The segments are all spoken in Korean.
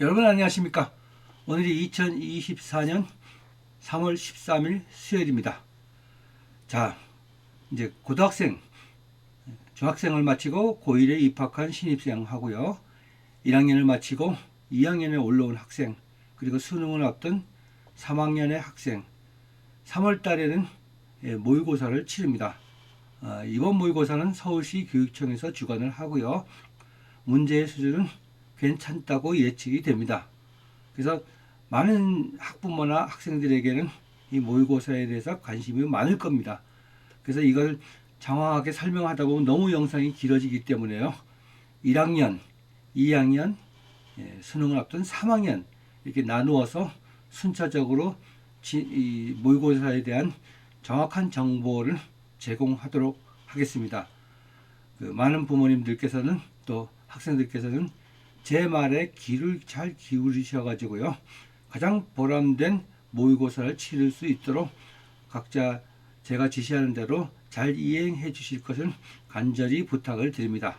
여러분 안녕하십니까? 오늘이 2024년 3월 13일 수요일입니다. 자, 이제 고등학생, 중학생을 마치고 고1에 입학한 신입생 하고요. 1학년을 마치고 2학년에 올라온 학생, 그리고 수능을 앞둔 3학년의 학생, 3월 달에는 모의고사를 치릅니다. 이번 모의고사는 서울시 교육청에서 주관을 하고요. 문제의 수준은 괜찮다고 예측이 됩니다. 그래서 많은 학부모나 학생들에게는 이 모의고사에 대해서 관심이 많을 겁니다. 그래서 이걸 장황하게 설명하다 보면 너무 영상이 길어지기 때문에요. 1학년, 2학년, 수능을 앞둔 3학년 이렇게 나누어서 순차적으로 이 모의고사에 대한 정확한 정보를 제공하도록 하겠습니다. 많은 부모님들께서는 또 학생들께서는 제 말에 귀를 잘 기울이셔가지고요. 가장 보람된 모의고사를 치를 수 있도록 각자 제가 지시하는 대로 잘 이행해 주실 것을 간절히 부탁을 드립니다.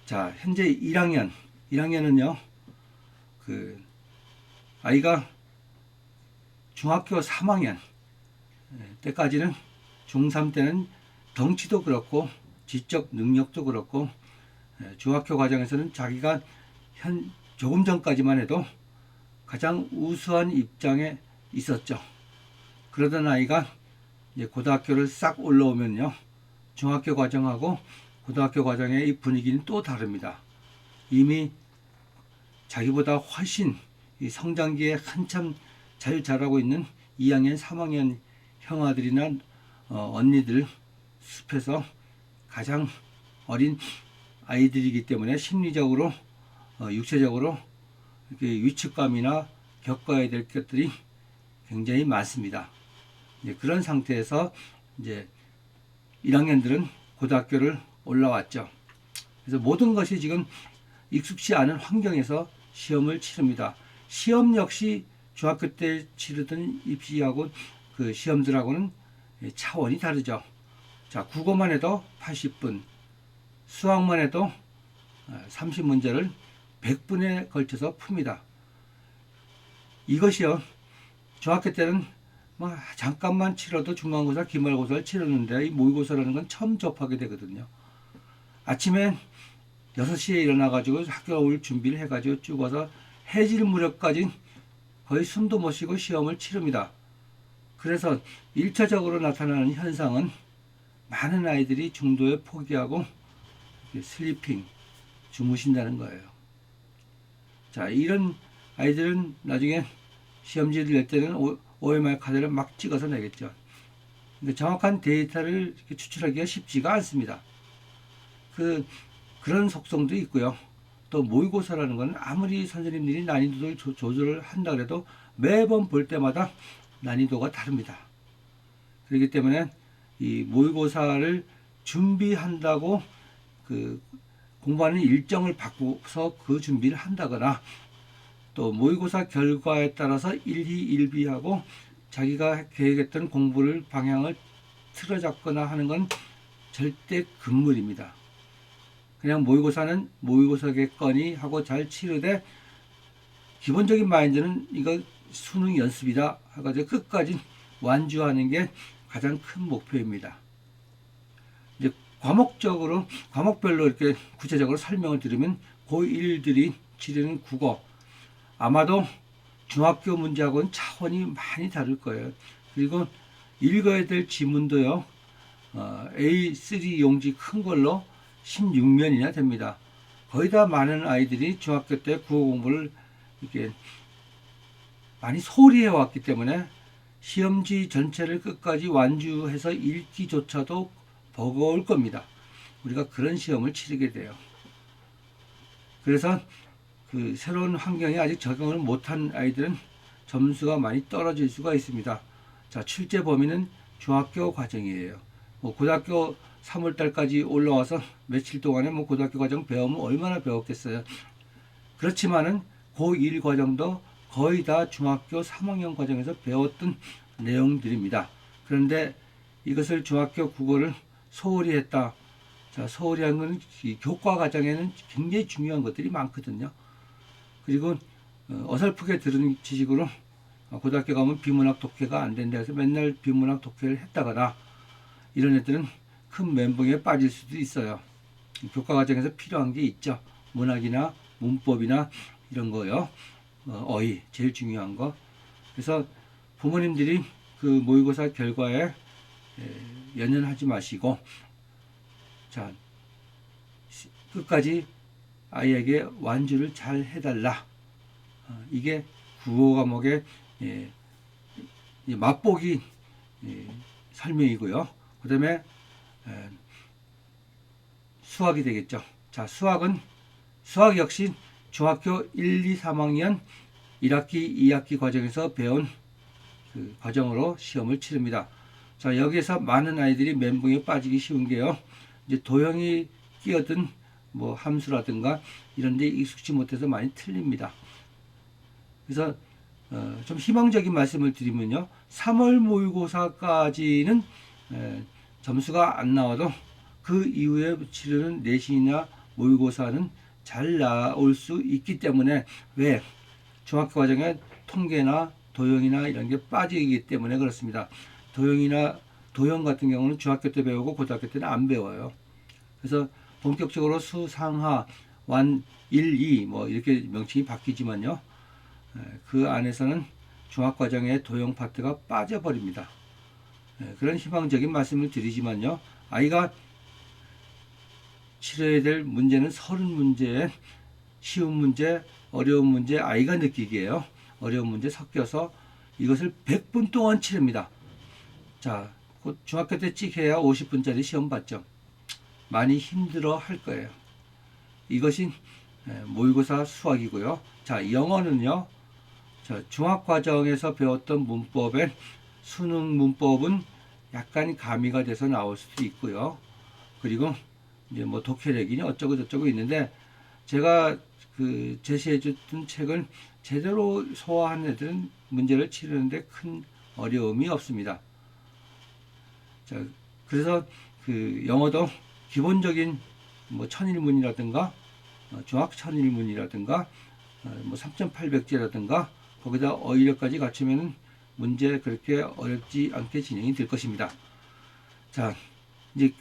자, 현재 1학년은요, 아이가 중학교 3학년 때까지는 중3 때는 덩치도 그렇고 지적 능력도 그렇고 중학교 과정에서는 자기가 조금 전까지만 해도 가장 우수한 입장에 있었죠. 그러던 아이가 이제 고등학교를 싹 올라오면요, 중학교 과정하고 고등학교 과정의 이 분위기는 또 다릅니다. 이미 자기보다 훨씬 이 성장기에 한참 잘 자라고 있는 2학년, 3학년 형아들이나 언니들 숲에서 가장 어린 아이들이기 때문에 심리적으로, 육체적으로 이렇게 위축감이나 겪어야 될 것들이 굉장히 많습니다. 그런 상태에서 이제 1학년들은 고등학교를 올라왔죠. 그래서 모든 것이 지금 익숙치 않은 환경에서 시험을 치릅니다. 시험 역시 중학교 때 치르던 입시하고 그 시험들하고는 차원이 다르죠. 자, 국어만 해도 80분, 수학만 해도 30문제를 100분에 걸쳐서 풉니다. 이것이요, 중학교 때는 잠깐만 치러도 중간고사, 기말고사를 치렀는데 이 모의고사라는 건 처음 접하게 되거든요. 아침에 6시에 일어나가지고 학교 올 준비를 해가지고 쭉 와서 해질 무렵까지 거의 숨도 못 쉬고 시험을 치릅니다. 그래서 1차적으로 나타나는 현상은 많은 아이들이 중도에 포기하고 슬리핑, 주무신다는 거예요. 자, 이런 아이들은 나중에 시험지를 낼 때는 OMR 카드를 막 찍어서 내겠죠. 근데 정확한 데이터를 추출하기가 쉽지가 않습니다. 그런 속성도 있고요. 또 모의고사라는 건 아무리 선생님들이 난이도를 조절을 한다 그래도 매번 볼 때마다 난이도가 다릅니다. 그렇기 때문에 이 모의고사를 준비한다고 공부하는 일정을 바꿔서 그 준비를 한다거나 또 모의고사 결과에 따라서 일희일비하고 자기가 계획했던 공부를 방향을 틀어잡거나 하는 건 절대 금물입니다. 그냥 모의고사는 모의고사겠거니 하고 잘 치르되 기본적인 마인드는 이거 수능 연습이다 해가지고 끝까지 완주하는 게 가장 큰 목표입니다. 이제 과목별로 이렇게 구체적으로 설명을 드리면 고1들이 치르는 국어, 아마도 중학교 문제하고는 차원이 많이 다를 거예요. 그리고 읽어야 될 지문도요, A3 용지 큰 걸로 16면이나 됩니다. 거의 다 많은 아이들이 중학교 때 국어 공부를 이렇게 많이 소홀히 해왔기 때문에 시험지 전체를 끝까지 완주해서 읽기조차도 버거울 겁니다. 우리가 그런 시험을 치르게 돼요. 그래서 새로운 환경에 아직 적응을 못한 아이들은 점수가 많이 떨어질 수가 있습니다. 자, 출제 범위는 중학교 과정이에요. 고등학교 3월달까지 올라와서 며칠 동안에 고등학교 과정 배우면 얼마나 배웠겠어요. 그렇지만은 고1 과정도 거의 다 중학교 3학년 과정에서 배웠던 내용들입니다. 그런데 이것을 중학교 국어를 소홀히 했다. 자, 소홀히 한 것은 교과 과정에는 굉장히 중요한 것들이 많거든요. 그리고 어설프게 들은 지식으로 고등학교 가면 비문학 독해가 안 된다 해서 맨날 비문학 독해를 했다거나 이런 애들은 큰 멘붕에 빠질 수도 있어요. 교과 과정에서 필요한 게 있죠. 문학이나 문법이나 이런 거요. 어휘 제일 중요한 거. 그래서 부모님들이 그 모의고사 결과에 연연하지 마시고 자 끝까지 아이에게 완주를 잘 해달라. 이게 국어 과목의 맛보기 설명이고요. 그 다음에 수학이 되겠죠. 자, 수학 역시 중학교 1, 2, 3학년 1학기, 2학기 과정에서 배운 그 과정으로 시험을 치릅니다. 자, 여기에서 많은 아이들이 멘붕에 빠지기 쉬운 게요. 이제 도형이 끼어든 뭐 함수라든가 이런 데 익숙지 못해서 많이 틀립니다. 그래서 좀 희망적인 말씀을 드리면요. 3월 모의고사까지는 점수가 안 나와도 그 이후에 치르는 내신이나 모의고사는 잘 나올 수 있기 때문에 왜 중학교 과정에 통계나 도형이나 이런 게 빠지기 때문에 그렇습니다. 도형 같은 경우는 중학교 때 배우고 고등학교 때는 안 배워요. 그래서 본격적으로 수상하, 완, 1, 2 뭐 이렇게 명칭이 바뀌지만요. 그 안에서는 중학과정의 도형 파트가 빠져버립니다. 그런 희망적인 말씀을 드리지만요. 아이가 치러야 될 문제는 30문제, 쉬운 문제, 어려운 문제, 아이가 느끼기에요. 어려운 문제 섞여서 이것을 100분 동안 치릅니다. 자, 곧 중학교 때 찍혀야 50분짜리 시험 봤죠. 많이 힘들어 할 거예요. 이것이 모의고사 수학이고요. 자, 영어는요. 자, 중학과정에서 배웠던 문법의 수능 문법은 약간 가미가 돼서 나올 수도 있고요. 그리고 이제 뭐 독해력이니 어쩌고 저쩌고 있는데 제가 그 제시해줬던 책을 제대로 소화한 애들은 문제를 치르는데 큰 어려움이 없습니다. 자, 그래서 그 영어도 기본적인 뭐 천일문이라든가 중학 천일문이라든가 뭐 3.800제라든가 거기다 어휘력까지 갖추면 문제 그렇게 어렵지 않게 진행이 될 것입니다. 자, 이제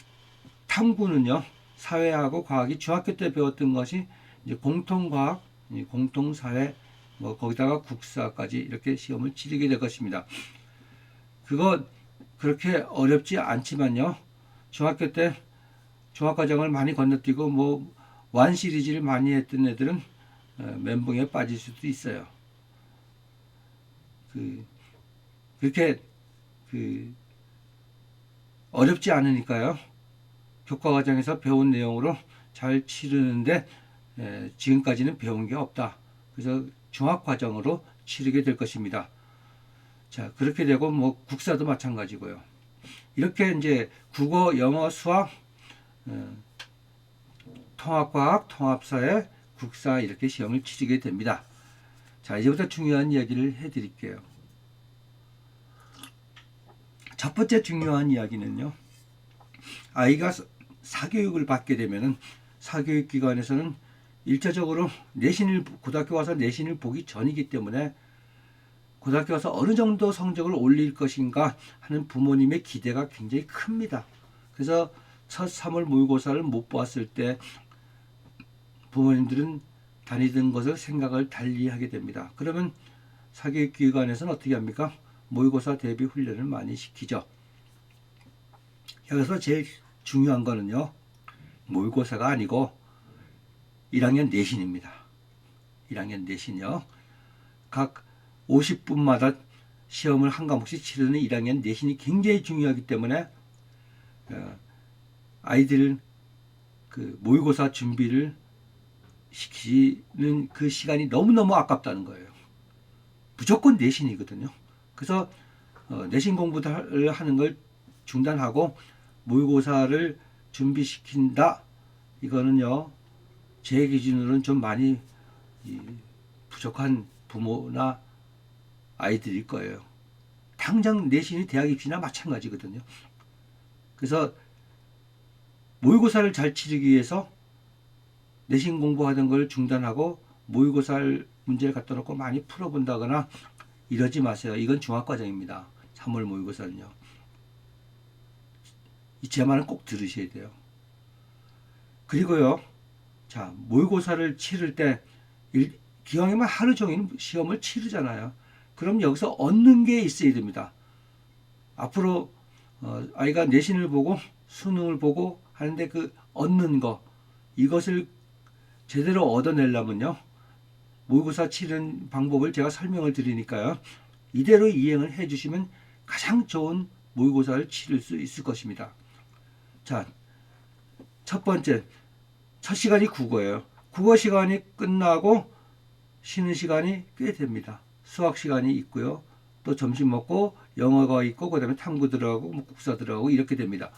탐구는요, 사회하고 과학이 중학교 때 배웠던 것이 이제 공통과학, 공통사회, 뭐 거기다가 국사까지 이렇게 시험을 치르게 될 것입니다. 그거 그렇게 어렵지 않지만요, 중학교 때 중학과정을 많이 건너뛰고 뭐 완 시리즈를 많이 했던 애들은 멘붕에 빠질 수도 있어요. 그렇게 어렵지 않으니까요. 교과 과정에서 배운 내용으로 잘 치르는데 지금까지는 배운 게 없다. 그래서 중학 과정으로 치르게 될 것입니다. 자, 그렇게 되고 뭐 국사도 마찬가지고요. 이렇게 이제 국어, 영어, 수학, 통합과학, 통합사회, 국사 이렇게 시험을 치르게 됩니다. 자, 이제부터 중요한 이야기를 해드릴게요. 첫 번째 중요한 이야기는요. 아이가 사교육을 받게 되면은 사교육기관에서는 일차적으로 고등학교 와서 내신을 보기 전이기 때문에 고등학교 와서 어느 정도 성적을 올릴 것인가 하는 부모님의 기대가 굉장히 큽니다. 그래서 첫 3월 모의고사를 못 보았을 때 부모님들은 다니던 것을 생각을 달리하게 됩니다. 그러면 사교육기관에서는 어떻게 합니까? 모의고사 대비 훈련을 많이 시키죠. 여기서 제일 중요한 거는요. 모의고사가 아니고 1학년 내신입니다. 1학년 내신이요. 각 50분마다 시험을 한 과목씩 치르는 1학년 내신이 굉장히 중요하기 때문에 아이들 그 모의고사 준비를 시키는 그 시간이 너무너무 아깝다는 거예요. 무조건 내신이거든요. 그래서 내신 공부를 하는 걸 중단하고 모의고사를 준비시킨다. 이거는요. 제 기준으로는 좀 많이 부족한 부모나 아이들일 거예요. 당장 내신이 대학 입시나 마찬가지거든요. 그래서 모의고사를 잘 치르기 위해서 내신 공부하던 걸 중단하고 모의고사 문제를 갖다 놓고 많이 풀어본다거나 이러지 마세요. 이건 중학과정입니다. 3월 모의고사는요. 제 말은 꼭 들으셔야 돼요. 그리고요, 자, 모의고사를 치를 때 기왕이면 하루 종일 시험을 치르잖아요. 그럼 여기서 얻는 게 있어야 됩니다. 앞으로 아이가 내신을 보고 수능을 보고 하는데 그 얻는 거, 이것을 제대로 얻어내려면요, 모의고사 치는 방법을 제가 설명을 드리니까요, 이대로 이행을 해주시면 가장 좋은 모의고사를 치를 수 있을 것입니다. 자, 첫 번째, 첫 시간이 국어예요. 국어 시간이 끝나고 쉬는 시간이 꽤 됩니다. 수학 시간이 있고요. 또 점심 먹고 영어가 있고 그다음에 탐구 들어가고 뭐 국사 들어가고 이렇게 됩니다.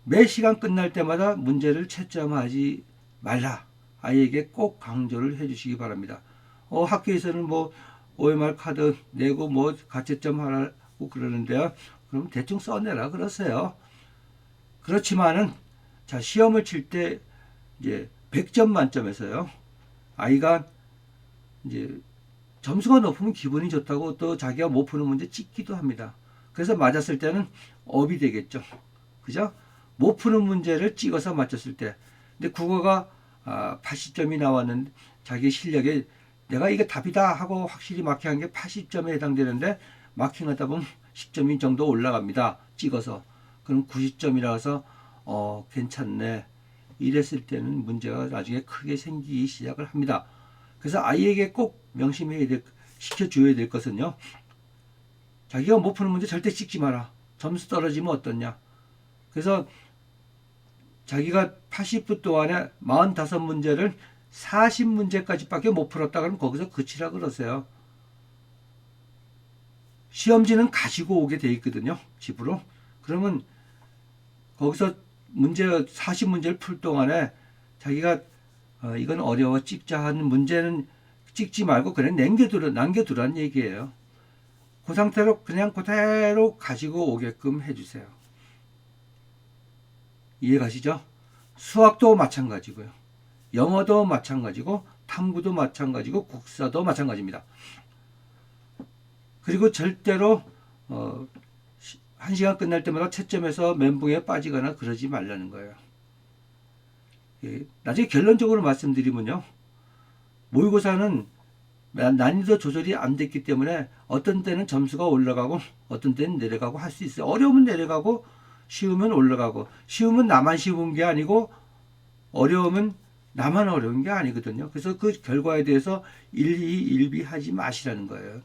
매 시간 끝날 때마다 문제를 채점하지 말라. 아이에게 꼭 강조를 해주시기 바랍니다. 학교에서는 뭐 OMR 카드 내고 뭐 가채점 하라고 그러는데요. 그럼 대충 써내라 그러세요. 그렇지만은 자, 시험을 칠 때 이제 100점 만점에서요, 아이가 이제 점수가 높으면 기분이 좋다고 또 자기가 못 푸는 문제 찍기도 합니다. 그래서 맞았을 때는 업이 되겠죠. 그죠? 못 푸는 문제를 찍어서 맞췄을 때. 근데 국어가 80점이 나왔는데 자기 실력에 내가 이게 답이다 하고 확실히 마킹한 게 80점에 해당되는데 마킹하다 보면 10점이 정도 올라갑니다. 찍어서. 그럼 90점이라서 괜찮네. 이랬을 때는 문제가 나중에 크게 생기기 시작을 합니다. 그래서 아이에게 꼭 시켜줘야 될 것은요, 자기가 못 푸는 문제 절대 찍지 마라. 점수 떨어지면 어떻냐. 그래서 자기가 80분 동안에 45문제를 40문제까지밖에 못 풀었다 그러면 거기서 그치라 그러세요. 시험지는 가지고 오게 돼 있거든요, 집으로. 그러면 거기서 40문제를 풀 동안에 자기가 이건 어려워 찍자 하는 문제는 찍지 말고 그냥 남겨두라는 얘기예요. 그 상태로 그냥 그대로 가지고 오게끔 해주세요. 이해가시죠? 수학도 마찬가지고요. 영어도 마찬가지고 탐구도 마찬가지고 국사도 마찬가지입니다. 그리고 절대로 1시간 끝날 때마다 채점해서 멘붕에 빠지거나 그러지 말라는 거예요. 나중에 결론적으로 말씀드리면요, 모의고사는 난이도 조절이 안 됐기 때문에 어떤 때는 점수가 올라가고 어떤 때는 내려가고 할 수 있어요. 어려우면 내려가고 쉬우면 올라가고, 쉬우면 나만 쉬운 게 아니고 어려우면 나만 어려운 게 아니거든요. 그래서 그 결과에 대해서 일희일비하지 마시라는 거예요.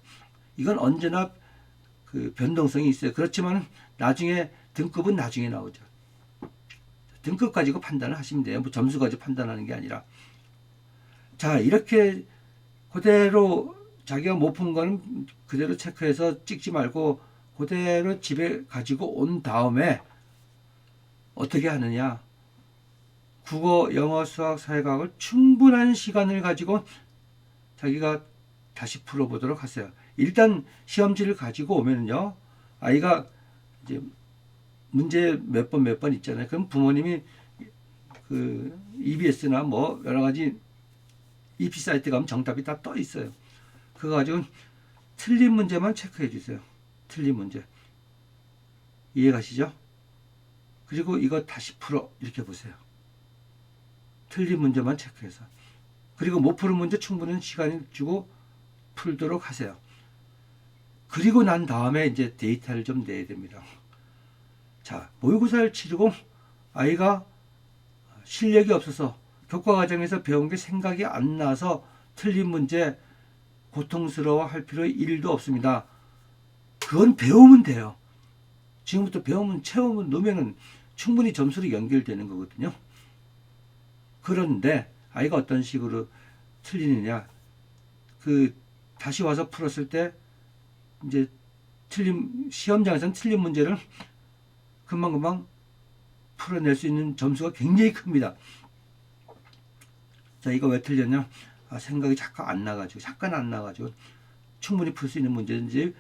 이건 언제나 그 변동성이 있어요. 그렇지만 나중에 등급은 나중에 나오죠. 등급 가지고 판단을 하시면 돼요. 뭐 점수 가지고 판단하는 게 아니라. 자, 이렇게 그대로 자기가 못 푼 거는 그대로 체크해서 찍지 말고 그대로 집에 가지고 온 다음에 어떻게 하느냐. 국어, 영어, 수학, 사회과학을 충분한 시간을 가지고 자기가 다시 풀어보도록 하세요. 일단 시험지를 가지고 오면요, 아이가 이제 문제 몇 번 있잖아요. 그럼 부모님이 그 EBS나 뭐 여러 가지 EP 사이트 가면 정답이 다 떠 있어요. 그거 가지고 틀린 문제만 체크해 주세요. 틀린 문제. 이해 가시죠? 그리고 이거 다시 풀어. 이렇게 보세요. 틀린 문제만 체크해서. 그리고 못 푸는 문제 충분한 시간을 주고 풀도록 하세요. 그리고 난 다음에 이제 데이터를 좀 내야 됩니다. 자, 모의고사를 치르고 아이가 실력이 없어서 교과 과정에서 배운 게 생각이 안 나서 틀린 문제 고통스러워 할 필요 1도 없습니다. 그건 배우면 돼요. 지금부터 배우면 채우면 놓으면 충분히 점수로 연결되는 거거든요. 그런데 아이가 어떤 식으로 틀리느냐, 다시 와서 풀었을 때 이제 시험장에서는 틀린 문제를 금방금방 풀어낼 수 있는 점수가 굉장히 큽니다. 자, 이거 왜 틀렸냐? 생각이 잠깐 안 나가지고 충분히 풀 수 있는 문제인지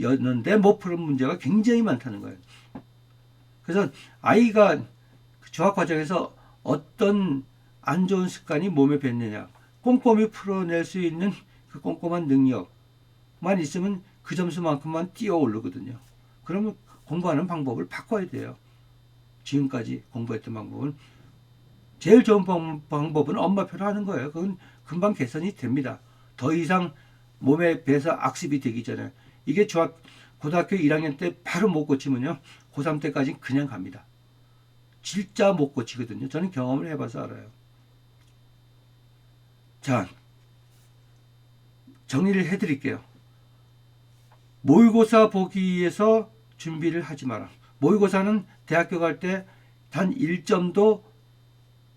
였는데 못 푸는 문제가 굉장히 많다는 거예요. 그래서 아이가 중학 과정에서 어떤 안 좋은 습관이 몸에 뱉느냐. 꼼꼼히 풀어낼 수 있는 그 꼼꼼한 능력만 있으면 그 점수만큼만 뛰어 오르거든요. 그러면 공부하는 방법을 바꿔야 돼요. 지금까지 공부했던 방법은 제일 좋은 방법은 엄마표로 하는 거예요. 그건 금방 개선이 됩니다. 더 이상 몸에 배서 악습이 되기 전에. 이게 고등학교 1학년 때 바로 못 고치면요, 고3 때까지 그냥 갑니다. 진짜 못 고치거든요. 저는 경험을 해봐서 알아요. 자, 정리를 해드릴게요. 모의고사 보기 위해서 준비를 하지 마라. 모의고사는 대학교 갈 때 단 1점도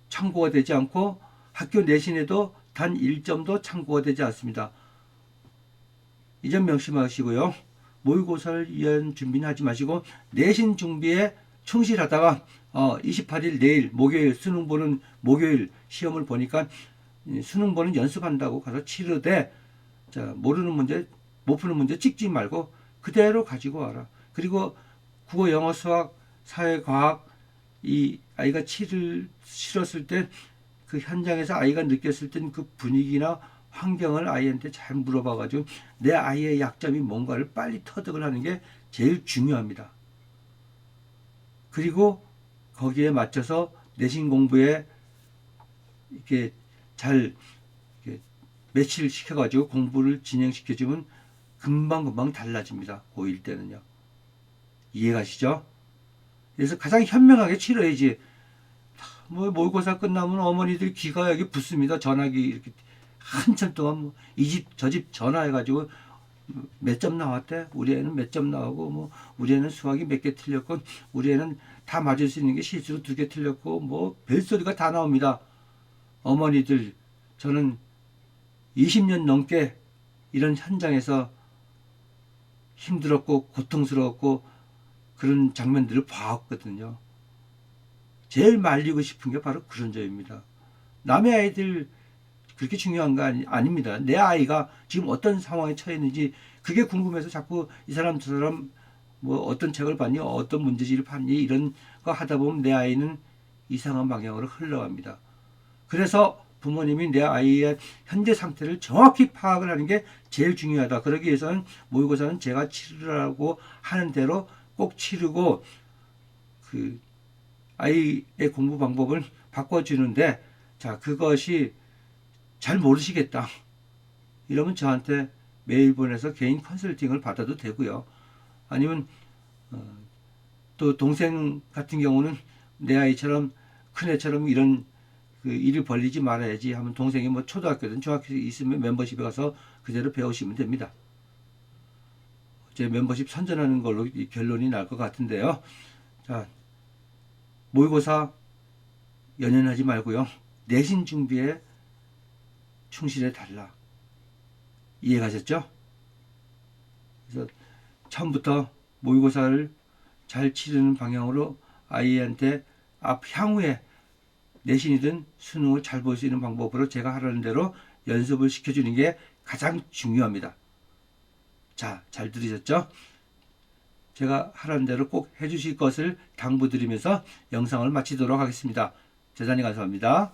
참고가 되지 않고 학교 내신에도 단 1점도 참고가 되지 않습니다. 이 점 명심하시고요. 모의고사를 위한 준비는 하지 마시고 내신 준비에 충실하다가 28일 내일 목요일 수능 보는 목요일 시험을 보니까 수능 보는 연습한다고 가서 치르되, 자, 모르는 문제 못 푸는 문제 찍지 말고 그대로 가지고 와라. 그리고 국어, 영어, 수학, 사회, 과학 이 아이가 치렀을 때 그 현장에서 아이가 느꼈을 땐 그 분위기나 환경을 아이한테 잘 물어봐가지고 내 아이의 약점이 뭔가를 빨리 터득을 하는 게 제일 중요합니다. 그리고 거기에 맞춰서 내신 공부에 이렇게 잘 이렇게 매치를 시켜가지고 공부를 진행시켜주면 금방금방 달라집니다. 고1 때는요. 이해가시죠? 그래서 가장 현명하게 치러야지. 뭐 모의고사 끝나면 어머니들 귀가 여기 붙습니다. 전화기 이렇게 한참 동안 뭐 이 집 저 집 전화해가지고 몇 점 나왔대? 우리 애는 몇 점 나오고, 뭐 우리 애는 수학이 몇 개 틀렸고, 우리 애는 다 맞을 수 있는 게 실수로 2개 틀렸고, 뭐 별소리가 다 나옵니다. 어머니들, 저는 20년 넘게 이런 현장에서 힘들었고 고통스러웠고 그런 장면들을 봐왔거든요. 제일 말리고 싶은 게 바로 그런 점입니다. 남의 아이들 그렇게 중요한 거 아닙니다. 내 아이가 지금 어떤 상황에 처해 있는지 그게 궁금해서 자꾸 이 사람 저 사람 뭐 어떤 책을 봤니, 어떤 문제지를 봤니, 이런 거 하다 보면 내 아이는 이상한 방향으로 흘러갑니다. 그래서 부모님이 내 아이의 현재 상태를 정확히 파악을 하는 게 제일 중요하다. 그러기 위해서는 모의고사는 제가 치르라고 하는 대로 꼭 치르고 그 아이의 공부 방법을 바꿔주는데, 자, 그것이 잘 모르시겠다 이러면 저한테 메일 보내서 개인 컨설팅을 받아도 되고요. 아니면 또 동생 같은 경우는 내 아이처럼 큰 애처럼 이런 그 일을 벌리지 말아야지 하면 동생이 뭐 초등학교든 중학교에 있으면 멤버십에 가서 그대로 배우시면 됩니다. 제 멤버십 선전하는 걸로 결론이 날 것 같은데요. 자, 모의고사 연연하지 말고요. 내신 준비에 충실해 달라. 이해가셨죠? 그래서 처음부터 모의고사를 잘 치르는 방향으로 아이한테 향후에 내신이든 수능을 잘 볼 수 있는 방법으로 제가 하라는 대로 연습을 시켜주는 게 가장 중요합니다. 자, 잘 들으셨죠? 제가 하라는 대로 꼭 해주실 것을 당부드리면서 영상을 마치도록 하겠습니다. 대단히 감사합니다.